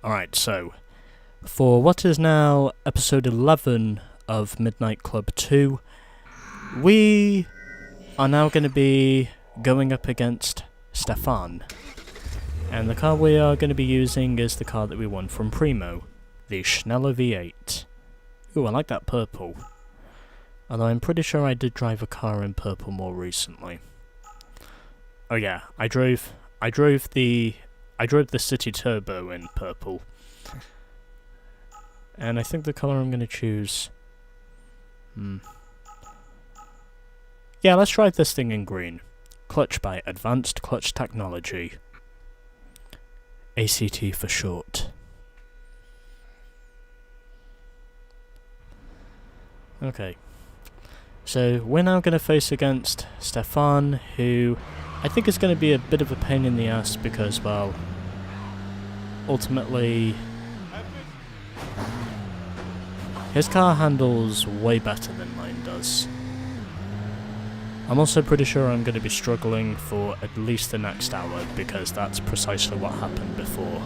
Alright, so, for what is now episode 11 of Midnight Club 2, we are now going to be going up against Stephane. And the car we are going to be using is the car that we won from Primo, the Schneller V8. Ooh, I like that purple. Although I'm pretty sure I did drive a car in purple more recently. Oh yeah, I drove the City Turbo in purple. And I think the colour I'm going to choose... Yeah, let's drive this thing in green. Clutch by Advanced Clutch Technology. ACT for short. Okay. So, we're now going to face against Stephane, who I think is going to be a bit of a pain in the ass because, well, ultimately, his car handles way better than mine does. I'm also pretty sure I'm going to be struggling for at least the next hour, because that's precisely what happened before.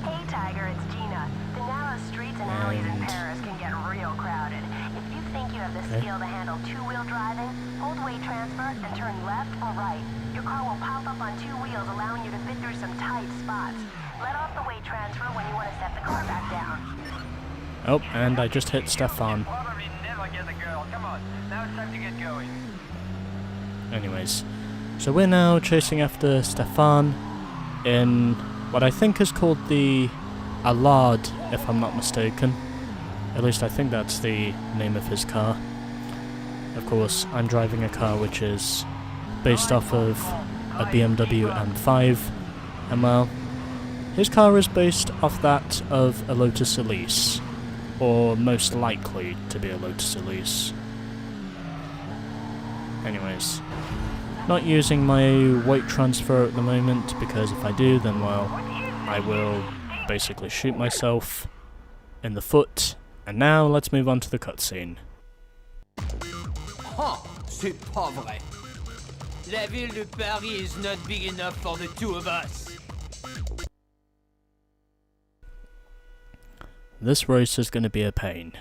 Hey Tiger, it's Gina. The narrow streets and alleys in Paris can get real crowded. If you think you have the skill to handle two-wheel driving, hold weight transfer and turn left or right. Your car will pop up on two wheels, allowing you to fit through some tight spots. Let off the weight transfer when you want to set the car back down. Oh, and I just hit Stephane. Anyways, so we're now chasing after Stephane in what I think is called the Allard, if I'm not mistaken. At least I think that's the name of his car. Of course, I'm driving a car which is based off of a BMW M5, and well, his car is based off that of a Lotus Elise, or most likely to be a Lotus Elise. Anyways, not using my weight transfer at the moment, because if I do, then well, I will basically shoot myself in the foot. And now let's move on to the cutscene. Oh, c'est pas vrai. La ville de Paris is not big enough for the two of us. This race is going to be a pain,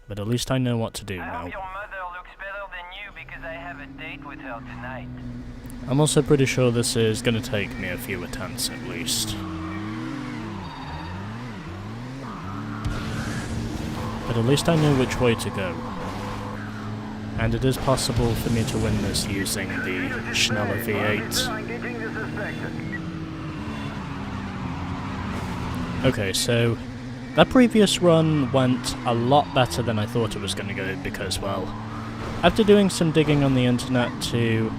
but at least I know what to do now. I hope your mother looks better than you because I have a date with her tonight. I'm also pretty sure this is going to take me a few attempts at least. But at least I know which way to go. And it is possible for me to win this using the Schneller V8. Okay, so that previous run went a lot better than I thought it was going to go because, well, after doing some digging on the internet to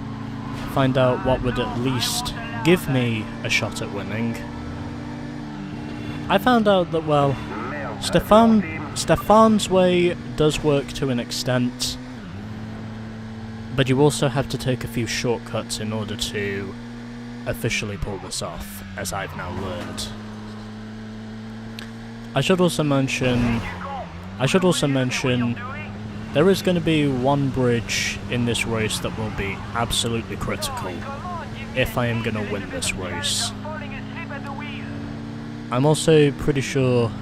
find out what would at least give me a shot at winning, I found out that, well, Stephane's way does work to an extent, but you also have to take a few shortcuts in order to officially pull this off, as I've now learned. I should also mention there is going to be one bridge in this race that will be absolutely critical if I am going to win this race. I'm also pretty sure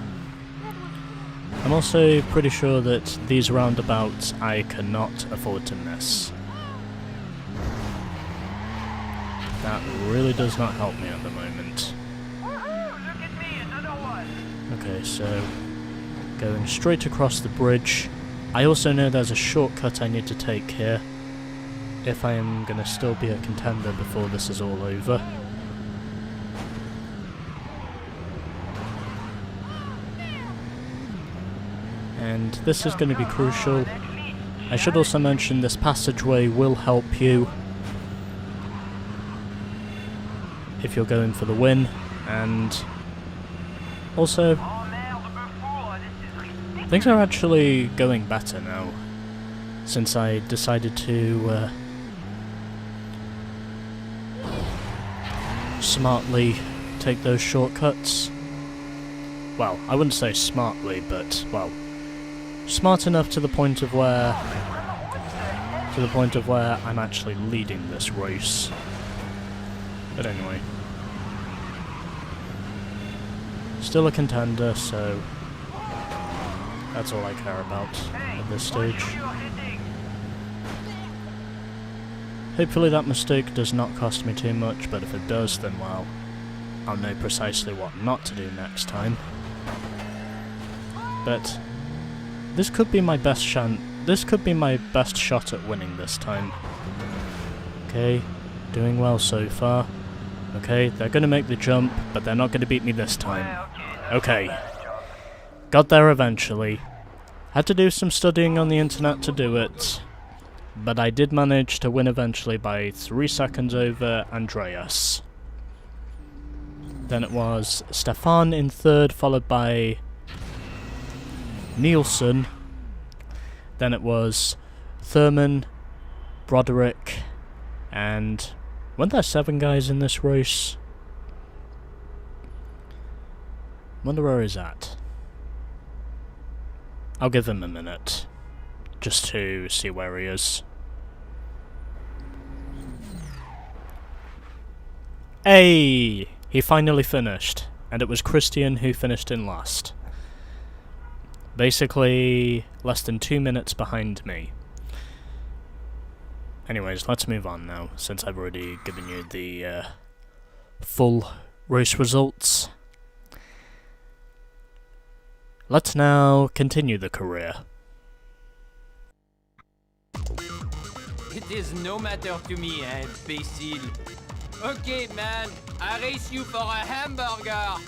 that these roundabouts I cannot afford to miss. That really does not help me at the moment. Okay, so going straight across the bridge. I also know there's a shortcut I need to take here if I am going to still be a contender before this is all over. And this is going to be crucial. I should also mention this passageway will help you if you're going for the win, and also things are actually going better now since I decided to smartly take those shortcuts. Well, I wouldn't say smartly, but, well, smart enough to the point of where I'm actually leading this race. But anyway. Still a contender, so that's all I care about at this stage. Hopefully that mistake does not cost me too much, but if it does, then well, I'll know precisely what not to do next time. But this could be my best shot at winning this time. Okay, doing well so far. Okay, they're gonna make the jump, but they're not gonna beat me this time. Okay. Got there eventually. Had to do some studying on the internet to do it, but I did manage to win eventually by 3 seconds over Andreas. Then it was Stephane in third, followed by Nielsen. Then it was Thurman, Broderick, and weren't there 7 guys in this race? Wonder where he's at. I'll give him a minute, just to see where he is. Hey! He finally finished, and it was Christian who finished in last. Basically, less than 2 minutes behind me. Anyways, let's move on now, since I've already given you the full race results. Let's now continue the career. It is no matter to me, imbécile. Okay, man, I race you for a hamburger.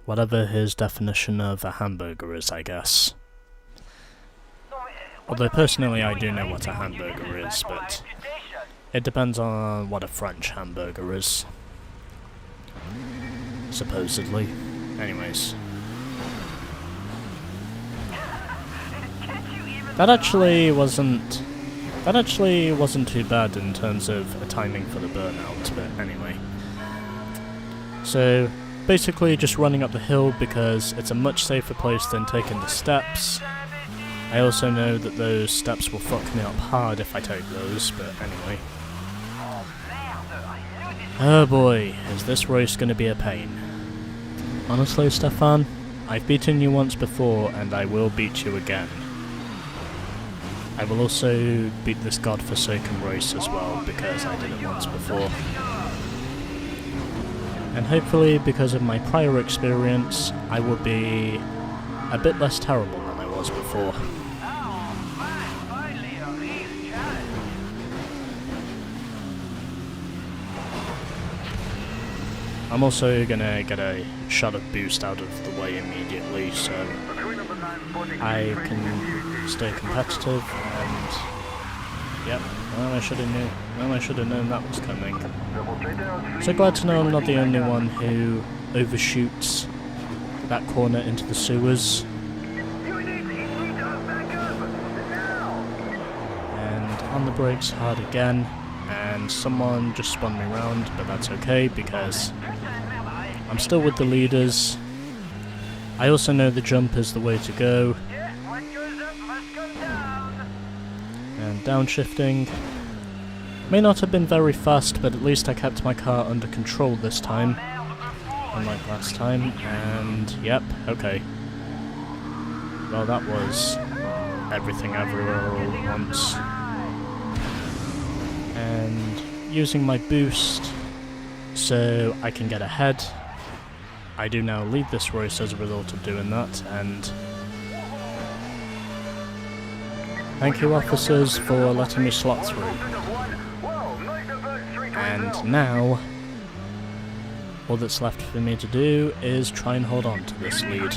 Whatever his definition of a hamburger is, I guess. Although personally I do know what a hamburger is, but it depends on what a French hamburger is. Supposedly. Anyways. That actually wasn't too bad in terms of a timing for the burnout, but anyway. So basically just running up the hill because it's a much safer place than taking the steps. I also know that those steps will fuck me up hard if I take those, but anyway. Oh boy, is this race gonna be a pain. Honestly, Stephane, I've beaten you once before and I will beat you again. I will also beat this godforsaken race as well because I did it once before. And hopefully, because of my prior experience, I will be a bit less terrible than I was before. I'm also gonna get a shot of boost out of the way immediately, so I can stay competitive and yep, well I should have known that was coming. So glad to know I'm not the only one who overshoots that corner into the sewers. And on the brakes hard again, and someone just spun me round, but that's okay because I'm still with the leaders. I also know the jump is the way to go. And downshifting. May not have been very fast, but at least I kept my car under control this time. Unlike last time, and yep, okay. Well, that was everything everywhere all at once. And using my boost so I can get ahead. I do now lead this race as a result of doing that, and thank you officers for letting me slot through. And now, all that's left for me to do is try and hold on to this lead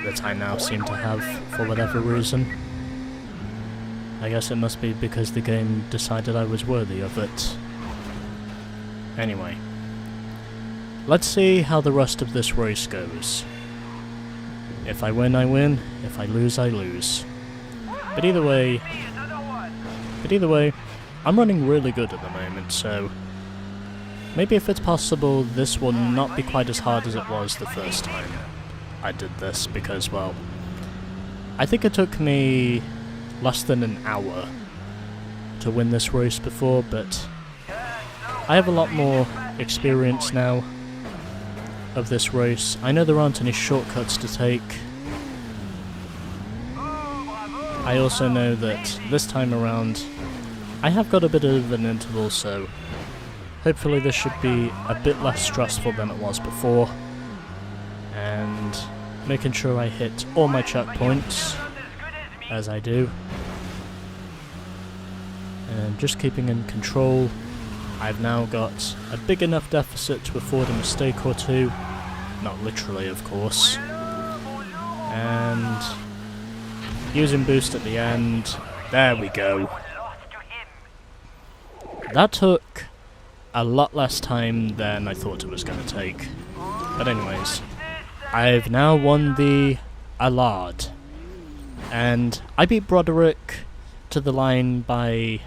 that I now seem to have for whatever reason. I guess it must be because the game decided I was worthy of it. Anyway, let's see how the rest of this race goes. If I win, I win. If I lose, I lose. But either way, I'm running really good at the moment, so maybe if it's possible, this will not be quite as hard as it was the first time I did this, because, well, I think it took me less than an hour to win this race before, but I have a lot more experience now of this race. I know there aren't any shortcuts to take. I also know that this time around I have got a bit of an interval, so hopefully this should be a bit less stressful than it was before, and making sure I hit all my checkpoints as I do, and just keeping in control. I've now got a big enough deficit to afford a mistake or two, not literally of course, and using boost at the end. There we go. That took a lot less time than I thought it was going to take. But anyways, I've now won the Allard, and I beat Broderick to the line by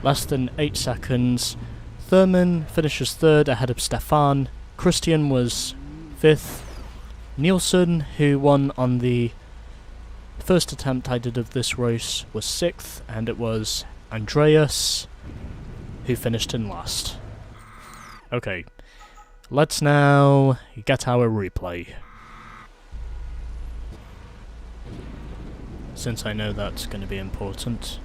less than 8 seconds. Thurman finishes 3rd ahead of Stephane. Christian was 5th. Nielsen, who won on the first attempt I did of this race, was 6th, and it was Andreas who finished in last. Okay, let's now get our replay, since I know that's going to be important.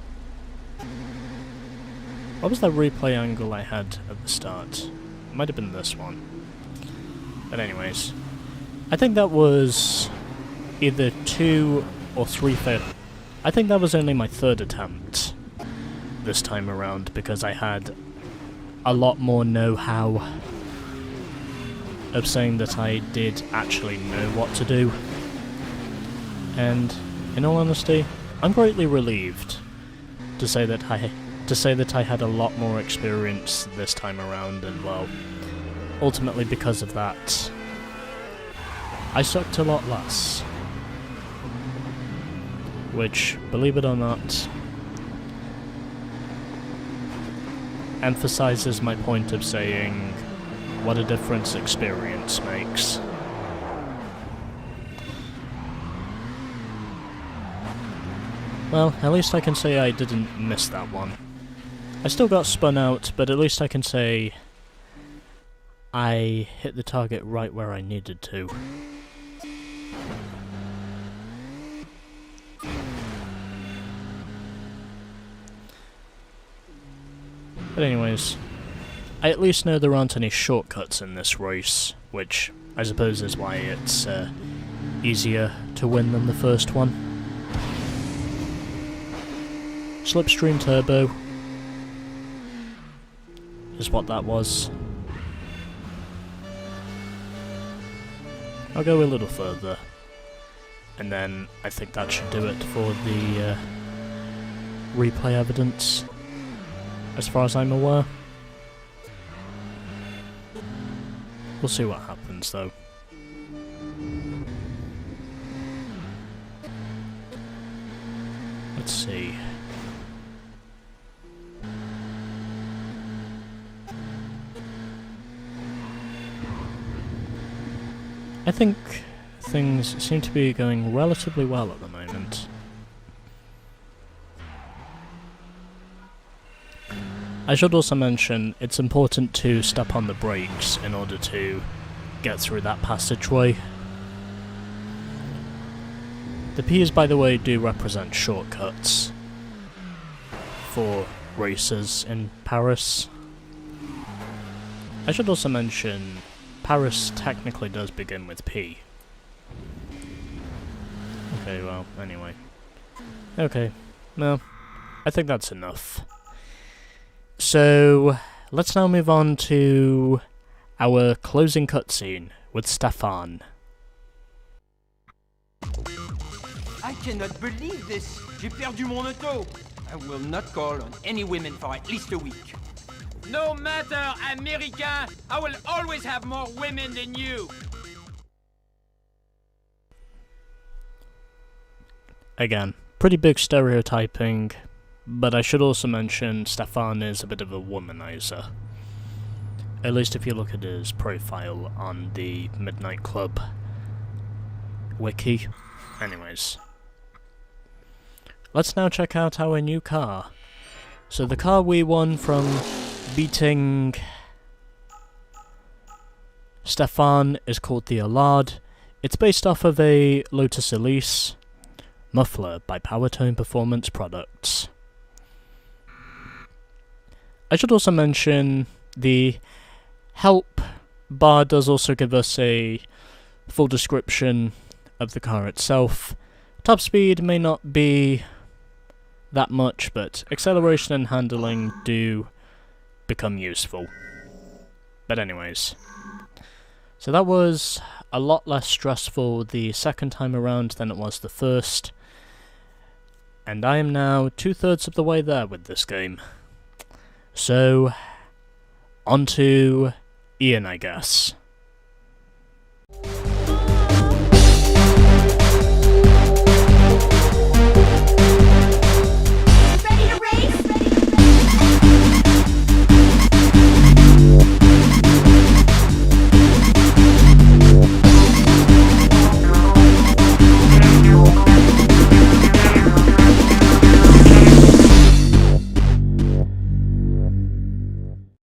What was that replay angle I had at the start? It might have been this one. But anyways, I think that was either 2 or 3 fail. I think that was only my 3rd attempt this time around, because I had a lot more know-how of saying that I did actually know what to do. And in all honesty, I'm greatly relieved to say that I had a lot more experience this time around, and well, ultimately because of that, I sucked a lot less. Which, believe it or not, emphasizes my point of saying what a difference experience makes. Well, at least I can say I didn't miss that one. I still got spun out, but at least I can say I hit the target right where I needed to. But anyways, I at least know there aren't any shortcuts in this race, which I suppose is why it's easier to win than the first one. Slipstream Turbo is what that was. I'll go a little further, and then I think that should do it for the replay evidence, as far as I'm aware. We'll see what happens though. Let's see. I think things seem to be going relatively well at the moment. I should also mention it's important to step on the brakes in order to get through that passageway. The P's, by the way, do represent shortcuts for races in Paris. I should also mention Paris technically does begin with P. Okay, well, anyway. Okay, well, I think that's enough. So, let's now move on to our closing cutscene with Stephane. I cannot believe this. J'ai perdu mon auto. I will not call on any women for at least a week. No matter, American, I will always have more women than you. Again, pretty big stereotyping, but I should also mention Stephane is a bit of a womanizer. At least if you look at his profile on the Midnight Club wiki. Anyways, let's now check out our new car. So the car we won from beating Stephane is called the Allard. It's based off of a Lotus Elise muffler by Powertone Performance Products. I should also mention the help bar does also give us a full description of the car itself. Top speed may not be that much, but acceleration and handling do become useful. But anyways, so that was a lot less stressful the second time around than it was the first, and I am now 2/3 of the way there with this game. So, on to Ian, I guess.